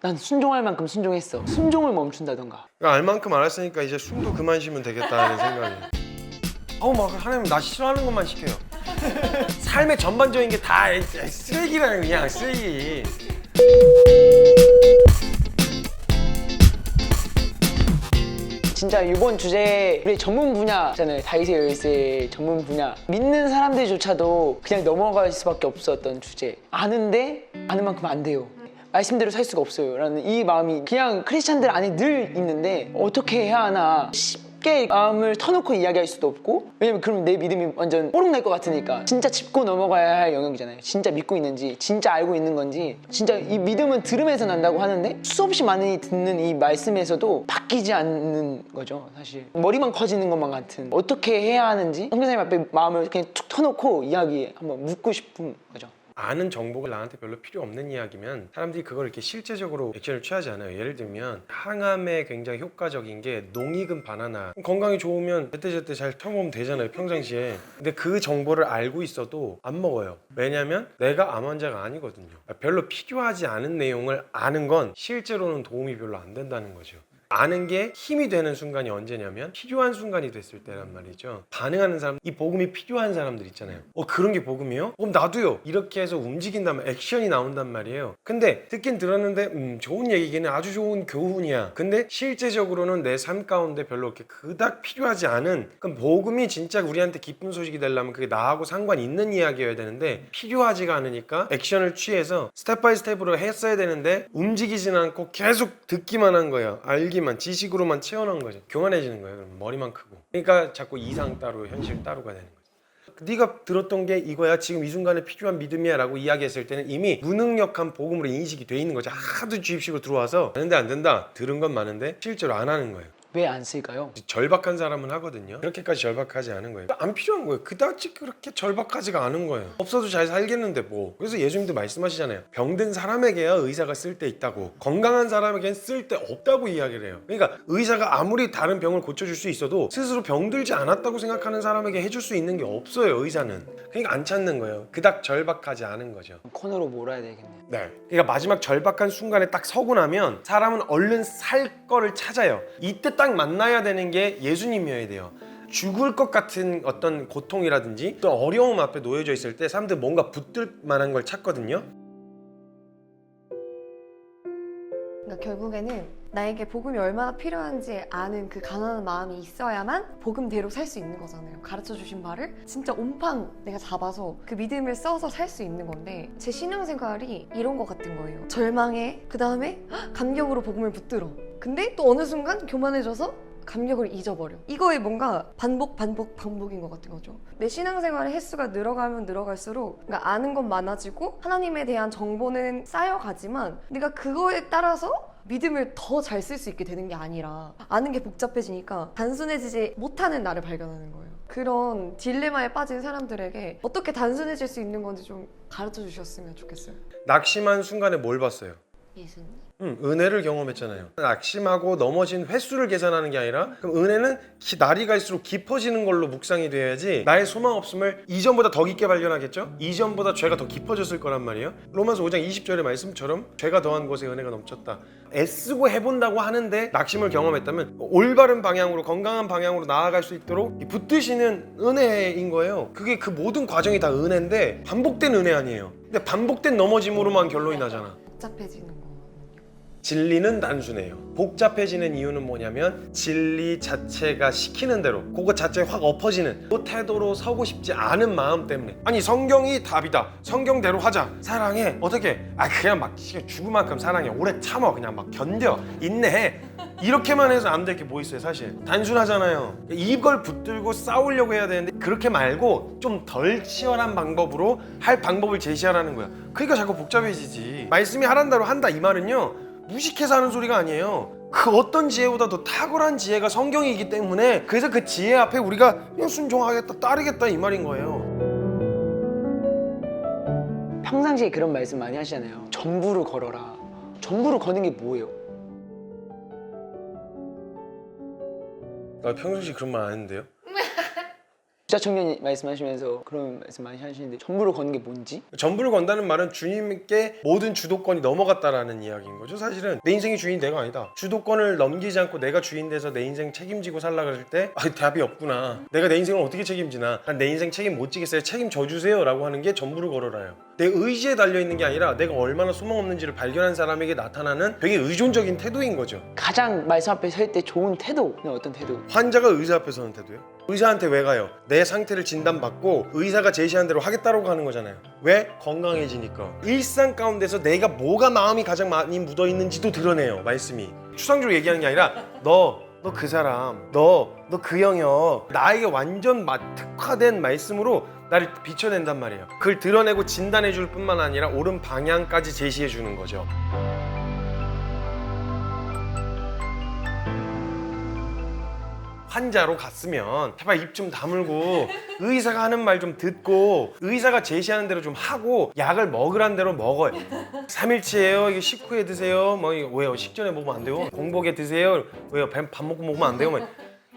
난 순종할 만큼 순종했어. 순종을 멈춘다던가. 그러니까 알 만큼 알았으니까 이제 숨도 그만 쉬면 되겠다는 생각이. 막 하나님 나 싫어하는 것만 시켜요. 삶의 전반적인 게 다 쓰레기라는 그냥 쓰레기. 진짜 이번 주제 우리 전문 분야잖아요. 다윗의 열쇠 전문 분야. 믿는 사람들조차도 그냥 넘어갈 수밖에 없었던 주제. 아는데 아는 만큼 안 돼요. 말씀대로 살 수가 없어요 라는 이 마음이 그냥 크리스찬들 안에 늘 있는데 어떻게 해야 하나 쉽게 마음을 터놓고 이야기할 수도 없고, 왜냐면 그러면 내 믿음이 완전 뽀록 날 것 같으니까. 진짜 짚고 넘어가야 할 영역이잖아요. 진짜 믿고 있는지, 진짜 알고 있는 건지. 진짜 이 믿음은 들음에서 난다고 하는데 수없이 많이 듣는 이 말씀에서도 바뀌지 않는 거죠. 사실 머리만 커지는 것만 같은. 어떻게 해야 하는지 선교사님 앞에 마음을 그냥 툭 터놓고 이야기 한번 묻고 싶은 거죠. 아는 정보가 나한테 별로 필요 없는 이야기면 사람들이 그걸 이렇게 실제적으로 액션을 취하지 않아요. 예를 들면 항암에 굉장히 효과적인 게 농익은 바나나. 건강이 좋으면 제때제때 잘 처먹으면 되잖아요, 평상시에. 근데 그 정보를 알고 있어도 안 먹어요. 왜냐면 내가 암 환자가 아니거든요. 별로 필요하지 않은 내용을 아는 건 실제로는 도움이 별로 안 된다는 거죠. 아는 게 힘이 되는 순간이 언제냐면 필요한 순간이 됐을 때란 말이죠. 반응하는 사람, 이 복음이 필요한 사람들 있잖아요. 그런 게 복음이요? 그럼 나도요. 이렇게 해서 움직인다면 액션이 나온단 말이에요. 근데 듣긴 들었는데 좋은 얘기기는 아주 좋은 교훈이야. 근데 실제적으로는 내 삶 가운데 별로 그렇게 그닥 필요하지 않은, 그럼 복음이 진짜 우리한테 기쁜 소식이 되려면 그게 나하고 상관이 있는 이야기여야 되는데 필요하지가 않으니까 액션을 취해서 스텝 바이 스텝으로 했어야 되는데 움직이진 않고 계속 듣기만 한 거예요. 알기만, 지식으로만 채워놓은 거죠. 교만해지는 거예요. 그럼 머리만 크고. 그러니까 자꾸 이상 따로 현실 따로가 되는 거죠. 네가 들었던 게 이거야, 지금 이 순간에 필요한 믿음이야 라고 이야기했을 때는 이미 무능력한 복음으로 인식이 돼 있는 거죠. 하도 주입식으로 들어와서 되는데 안 된다, 들은 건 많은데 실제로 안 하는 거예요. 왜 안 쓸까요? 절박한 사람은 하거든요. 그렇게까지 절박하지 않은 거예요. 안 필요한 거예요. 그다지 그렇게 절박하지가 않은 거예요. 없어도 잘 살겠는데 뭐. 그래서 예수님도 말씀하시잖아요. 병든 사람에게야 의사가 쓸 데 있다고, 건강한 사람에겐 쓸 데 없다고 이야기를 해요. 그러니까 의사가 아무리 다른 병을 고쳐줄 수 있어도 스스로 병들지 않았다고 생각하는 사람에게 해줄 수 있는 게 없어요, 의사는. 그러니까 안 찾는 거예요. 그닥 절박하지 않은 거죠. 코너로 몰아야 되겠네요. 네. 그러니까 마지막 절박한 순간에 딱 서고 나면 사람은 얼른 살 거를 찾아요. 이때 딱 만나야 되는 게 예수님이어야 돼요. 죽을 것 같은 어떤 고통이라든지 또 어려움 앞에 놓여져 있을 때 사람들 뭔가 붙들 만한 걸 찾거든요. 그러니까 결국에는 나에게 복음이 얼마나 필요한지 아는 그 가난한 마음이 있어야만 복음대로 살 수 있는 거잖아요. 가르쳐 주신 바를 진짜 온팡 내가 잡아서 그 믿음을 써서 살 수 있는 건데, 제 신앙생활이 이런 것 같은 거예요. 절망해, 그 다음에 감격으로 복음을 붙들어. 근데 또 어느 순간 교만해져서 감격을 잊어버려. 이거에 뭔가 반복인 것 같은 거죠. 내 신앙생활의 횟수가 늘어가면 늘어갈수록 그러니까 아는 건 많아지고 하나님에 대한 정보는 쌓여가지만 내가 그거에 따라서 믿음을 더 잘 쓸 수 있게 되는 게 아니라 아는 게 복잡해지니까 단순해지지 못하는 나를 발견하는 거예요. 그런 딜레마에 빠진 사람들에게 어떻게 단순해질 수 있는 건지 좀 가르쳐 주셨으면 좋겠어요. 낙심한 순간에 뭘 봤어요? 예수님. 은혜를 경험했잖아요. 낙심하고 넘어진 횟수를 계산하는 게 아니라, 그럼 은혜는 날이 갈수록 깊어지는 걸로 묵상이 돼야지 나의 소망 없음을 이전보다 더 깊게 발견하겠죠? 이전보다 죄가 더 깊어졌을 거란 말이에요. 로마서 5장 20절의 말씀처럼 죄가 더한 곳에 은혜가 넘쳤다. 애쓰고 해본다고 하는데 낙심을 경험했다면 올바른 방향으로, 건강한 방향으로 나아갈 수 있도록 붙드시는 은혜인 거예요. 그게 그 모든 과정이 다 은혜인데 반복된 은혜 아니에요. 근데 반복된 넘어짐으로만 결론이 나잖아. 복잡해지는 거. 진리는 단순해요. 복잡해지는 이유는 뭐냐면 진리 자체가 시키는 대로 그거 자체에 확 엎어지는 그 태도로 서고 싶지 않은 마음 때문에. 아니 성경이 답이다, 성경대로 하자, 사랑해, 어떻게 그냥 막 죽을 만큼 사랑해, 오래 참아, 그냥 막 견뎌, 인내해, 이렇게만 해서 안 될 게 뭐 있어요. 사실 단순하잖아요. 이걸 붙들고 싸우려고 해야 되는데 그렇게 말고 좀 덜 치열한 방법으로 할 방법을 제시하라는 거야. 그러니까 자꾸 복잡해지지. 말씀이 하란 대로 한다 이 말은요, 무식해서 하는 소리가 아니에요. 그 어떤 지혜보다도 탁월한 지혜가 성경이기 때문에, 그래서 그 지혜 앞에 우리가 그냥 순종하겠다, 따르겠다 이 말인 거예요. 평상시에 그런 말씀 많이 하시잖아요. 전부를 걸어라. 전부를 거는 게 뭐예요? 나 평소에 그런 말 안 했는데요? 부자 청년 말씀하시면서 그런 말씀 많이 하시는데 전부를 거는 게 뭔지? 전부를 건다는 말은 주님께 모든 주도권이 넘어갔다라는 이야기인 거죠. 사실은 내 인생의 주인이 내가 아니다. 주도권을 넘기지 않고 내가 주인 돼서 내 인생 책임지고 살라 그럴 때 답이 없구나. 내가 내 인생을 어떻게 책임지나. 난 내 인생 책임 못 지겠어요. 책임져 주세요 라고 하는 게 전부를 걸어라요. 내 의지에 달려있는 게 아니라 내가 얼마나 소망 없는지를 발견한 사람에게 나타나는 되게 의존적인 태도인 거죠. 가장 말씀 앞에 설 때 좋은 태도는 어떤 태도? 환자가 의사 앞에 서는 태도요? 의사한테 왜 가요? 내 상태를 진단받고 의사가 제시한 대로 하겠다고 하는 거잖아요. 왜? 건강해지니까. 일상 가운데서 내가 뭐가 마음이 가장 많이 묻어있는지도 드러내요. 말씀이 추상적으로 얘기하는 게 아니라 너 그 사람, 너 그 영역, 나에게 완전 특화된 말씀으로 나를 비춰낸단 말이에요. 그걸 드러내고 진단해 줄 뿐만 아니라 옳은 방향까지 제시해 주는 거죠. 환자로 갔으면 제발 입 좀 다물고 의사가 하는 말 좀 듣고 의사가 제시하는 대로 좀 하고 약을 먹으란 대로 먹어요. 3일치예요. 이게 식후에 드세요. 뭐 이거 왜요? 식전에 먹으면 안 돼요? 공복에 드세요. 왜요? 밥 먹고 먹으면 안 돼요? 뭐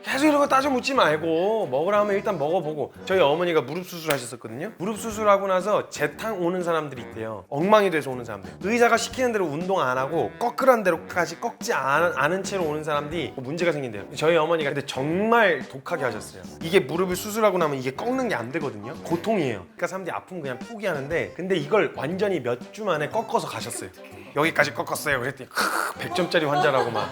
계속 이런 거 따져 묻지 말고 먹으라 하면 일단 먹어보고. 저희 어머니가 무릎 수술하셨었거든요. 무릎 수술하고 나서 재탕 오는 사람들이 있대요. 엉망이 돼서 오는 사람들. 의사가 시키는 대로 운동 안 하고 꺾으란 대로까지 꺾지 않은 채로 오는 사람들이 문제가 생긴대요. 저희 어머니가 근데 정말 독하게 하셨어요. 이게 무릎을 수술하고 나면 이게 꺾는 게 안 되거든요. 고통이에요. 그러니까 사람들이 아프면 그냥 포기하는데 근데 이걸 완전히 몇 주 만에 꺾어서 가셨어요. 여기까지 꺾었어요. 그랬더니 100점짜리 환자라고 막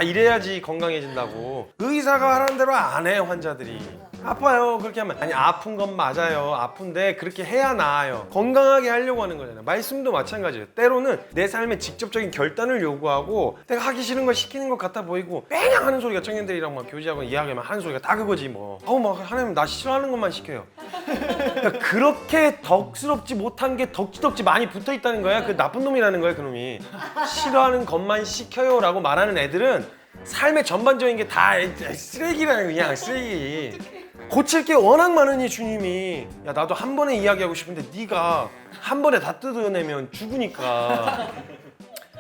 이래야지 건강해진다고. 의사가 하라는 대로 안 해. 환자들이 아파요. 그렇게 하면 아니 아픈 건 맞아요. 아픈데 그렇게 해야 나아요. 건강하게 하려고 하는 거잖아요. 말씀도 마찬가지예요. 때로는 내 삶에 직접적인 결단을 요구하고 내가 하기 싫은 걸 시키는 것 같아 보이고 매냥 하는 소리가 청년들이랑 막 교제하고 이야기하면 하는 소리가 다 그거지 뭐. 막 하나님 나 싫어하는 것만 시켜요. 그러니까 그렇게 덕스럽지 못한 게 덕지덕지 많이 붙어있다는 거야. 그 나쁜 놈이라는 거야. 그놈이 싫어하는 것만 시켜요 라고 말하는 애들은 삶의 전반적인 게 다 쓰레기라는 거야. 그냥 쓰레기. 고칠 게 워낙 많으니 주님이 야 나도 한 번에 이야기하고 싶은데 네가 한 번에 다 뜯어내면 죽으니까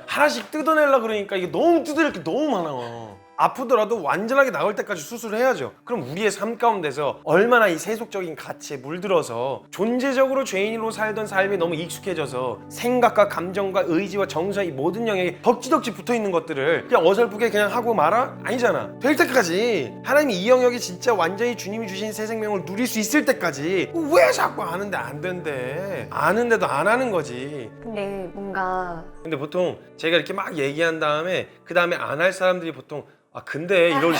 하나씩 뜯어내려고 그러니까 이게 너무 뜯어낼 게 너무 많아. 아프더라도 완전하게 나을 때까지 수술을 해야죠. 그럼 우리의 삶 가운데서 얼마나 이 세속적인 가치에 물들어서 존재적으로 죄인으로 살던 삶이 너무 익숙해져서 생각과 감정과 의지와 정서의 모든 영역에 덕지덕지 붙어있는 것들을 그냥 어설프게 그냥 하고 말아? 아니잖아. 될 때까지 하나님이 이 영역이 진짜 완전히 주님이 주신 새 생명을 누릴 수 있을 때까지 왜 자꾸 아는데 안 된대. 아는데도 안 하는 거지. 근데 뭔가 근데 보통 제가 이렇게 막 얘기한 다음에 그 다음에 안 할 사람들이 보통 근데 이걸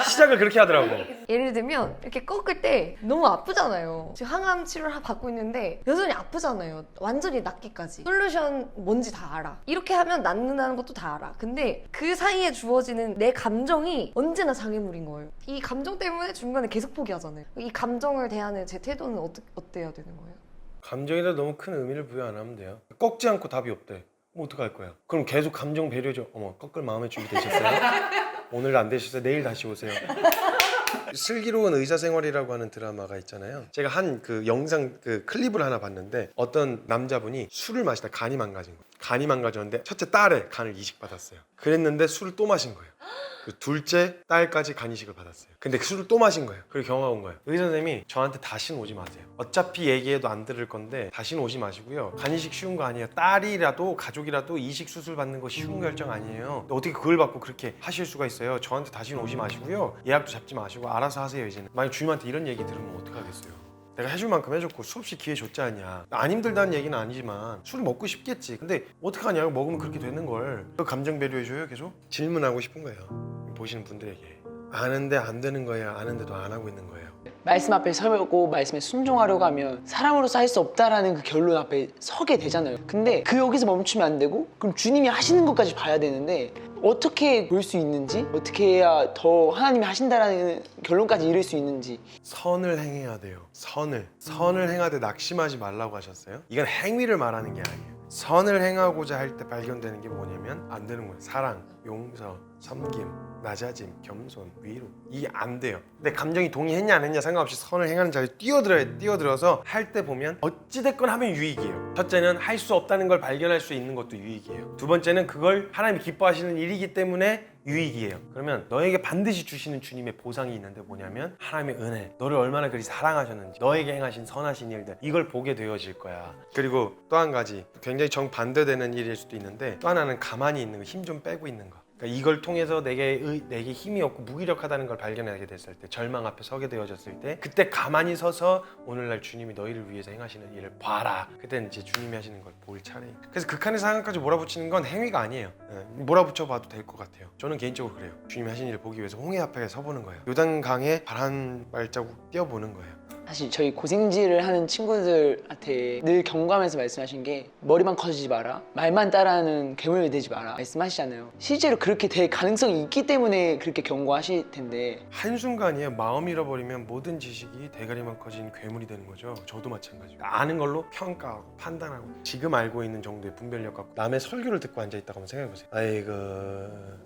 시작을 그렇게 하더라고. 예를 들면 이렇게 꺾을 때 너무 아프잖아요. 지금 항암 치료를 받고 있는데 여전히 아프잖아요. 완전히 낫기까지. 솔루션 뭔지 다 알아. 이렇게 하면 낫는다는 것도 다 알아. 근데 그 사이에 주어지는 내 감정이 언제나 장애물인 거예요. 이 감정 때문에 중간에 계속 포기하잖아요. 이 감정을 대하는 제 태도는 어때야 되는 거예요? 감정에다 너무 큰 의미를 부여 안 하면 돼요. 꺾지 않고 답이 없대. 뭐 어떡할 거야? 그럼 계속 감정 배려죠. 어머 꺾을 마음의 준비 되셨어요? 오늘 안 되셨어요? 내일 다시 오세요. 슬기로운 의사생활이라고 하는 드라마가 있잖아요. 제가 한 그 영상 그 클립을 하나 봤는데 어떤 남자분이 술을 마시다 간이 망가진 거예요. 간이 망가졌는데 첫째 딸의 간을 이식받았어요. 그랬는데 술을 또 마신 거예요. 그 둘째 딸까지 간 이식을 받았어요. 근데 그 술을 또 마신 거예요. 그리고 경화가 온 거예요. 의사 선생님이 저한테 다시는 오지 마세요. 어차피 얘기해도 안 들을 건데 다시는 오지 마시고요. 간 이식 쉬운 거 아니에요. 딸이라도 가족이라도 이식 수술 받는 거 쉬운 결정 아니에요. 어떻게 그걸 받고 그렇게 하실 수가 있어요. 저한테 다시는 오지 마시고요. 예약도 잡지 마시고 알아서 하세요. 이제는. 만약 주님한테 이런 얘기 들으면 어떡하겠어요. 내가 해줄 만큼 해줬고 수없이 기회 줬지 않냐. 안 힘들다는 얘기는 아니지만 술을 먹고 싶겠지. 근데 어떡하냐. 먹으면 그렇게 되는 걸. 감정 배려해줘요 계속? 질문하고 싶은 거예요. 보시는 분들에게. 아는데 안 되는 거예요? 아는데도 안 하고 있는 거예요? 말씀 앞에 서고 말씀에 순종하려고 하면 사람으로서 할 수 없다라는 그 결론 앞에 서게 되잖아요. 근데 그 여기서 멈추면 안 되고 그럼 주님이 하시는 것까지 봐야 되는데 어떻게 볼 수 있는지, 어떻게 해야 더 하나님이 하신다라는 결론까지 이룰 수 있는지. 선을 행해야 돼요. 선을 행하되 낙심하지 말라고 하셨어요. 이건 행위를 말하는 게 아니에요. 선을 행하고자 할 때 발견되는 게 뭐냐면 안 되는 거예요. 사랑, 용서, 섬김, 낮아짐, 겸손, 위로. 이게 안 돼요. 근데 감정이 동의했냐 안 했냐 상관없이 선을 행하는 자리에 뛰어들어서 할 때 보면 어찌됐건 하면 유익이에요. 첫째는 할 수 없다는 걸 발견할 수 있는 것도 유익이에요. 두 번째는 그걸 하나님이 기뻐하시는 일이기 때문에 유익이에요. 그러면 너에게 반드시 주시는 주님의 보상이 있는데 뭐냐면 하나님의 은혜, 너를 얼마나 그리 사랑하셨는지, 너에게 행하신 선하신 일들, 이걸 보게 되어질 거야. 그리고 또 한 가지, 굉장히 정반대되는 일일 수도 있는데, 또 하나는 가만히 있는 거, 힘 좀 빼고 있는 거. 그러니까 이걸 통해서 내게 힘이 없고 무기력하다는 걸 발견하게 됐을 때, 절망 앞에 서게 되어졌을 때, 그때 가만히 서서 오늘날 주님이 너희를 위해서 행하시는 일을 봐라. 그때는 이제 주님이 하시는 걸 볼 차례예요. 그래서 극한의 상황까지 몰아붙이는 건 행위가 아니에요. 몰아붙여 봐도 될 것 같아요. 저는 개인적으로 그래요. 주님이 하신 일을 보기 위해서 홍해 앞에 서보는 거예요. 요단강에 발 한 발자국 뛰어보는 거예요. 사실 저희 고생질을 하는 친구들한테 늘 경고하면서 말씀하신 게 머리만 커지지 마라, 말만 따라하는 괴물 되지 마라 말씀하시잖아요. 실제로 그렇게 될 가능성이 있기 때문에 그렇게 경고하실 텐데, 한순간이에요. 마음 잃어버리면 모든 지식이 대가리만 커진 괴물이 되는 거죠. 저도 마찬가지예요. 아는 걸로 평가하고 판단하고, 지금 알고 있는 정도의 분별력 갖고 남의 설교를 듣고 앉아있다고 한번 생각해보세요. 아이고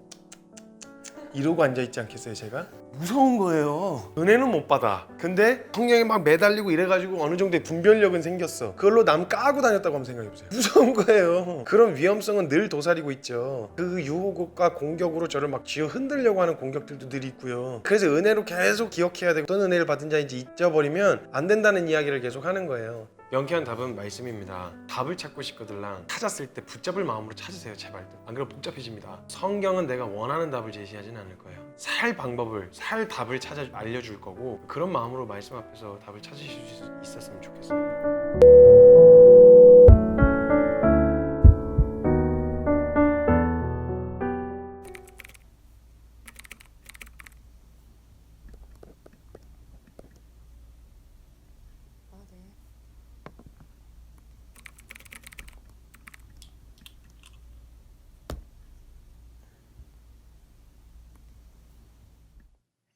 이러고 앉아있지 않겠어요 제가? 무서운 거예요. 은혜는 못 받아. 근데 성령에 막 매달리고 이래가지고 어느 정도의 분별력은 생겼어. 그걸로 남 까고 다녔다고 한번 생각해보세요. 무서운 거예요. 그런 위험성은 늘 도사리고 있죠. 그 유혹과 공격으로 저를 막 쥐어 흔들려고 하는 공격들도 늘 있고요. 그래서 은혜로 계속 기억해야 되고, 어떤 은혜를 받은 자인지 잊어버리면 안 된다는 이야기를 계속 하는 거예요. 명쾌한 답은 말씀입니다. 답을 찾고 싶거들랑 찾았을 때 붙잡을 마음으로 찾으세요. 제발. 안 그러면 복잡해집니다. 성경은 내가 원하는 답을 제시하진 않을 거예요. 살 방법을, 살 답을 찾아 알려줄 거고, 그런 마음으로 말씀 앞에서 답을 찾으실 수 있었으면 좋겠어요.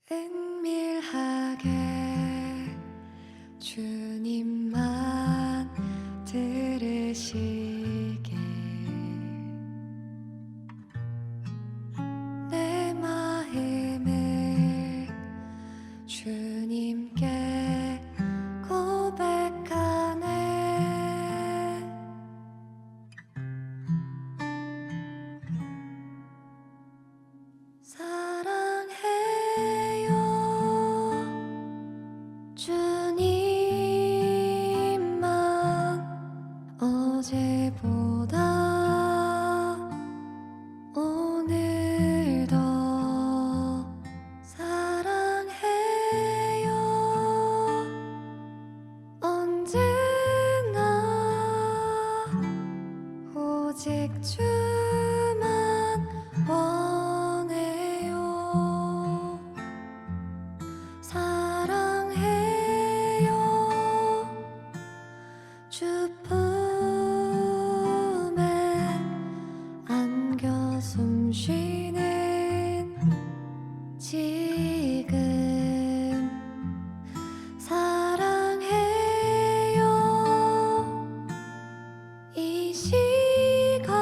은밀하게 주님만 들으시게, 내 마음을 주님께 고백하네. 주님만 어제보다 오늘 더 사랑해요. 언제나 오직 주만 원해요. 사랑해요. 주 품에 안겨 숨쉬는 지금, 사랑해요. 이 시간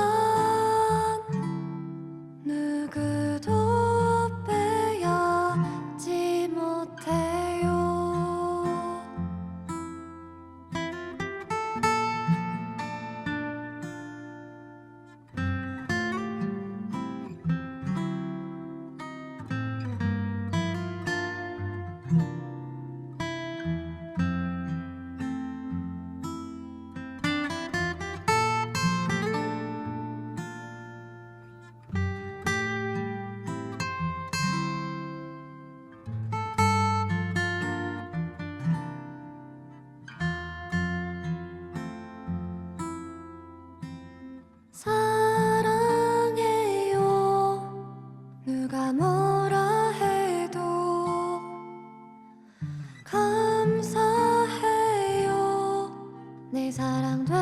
누구도 빼앗지 못해요. 사랑해요. 누가 뭐라 해도 감사해요. 내 사랑 돼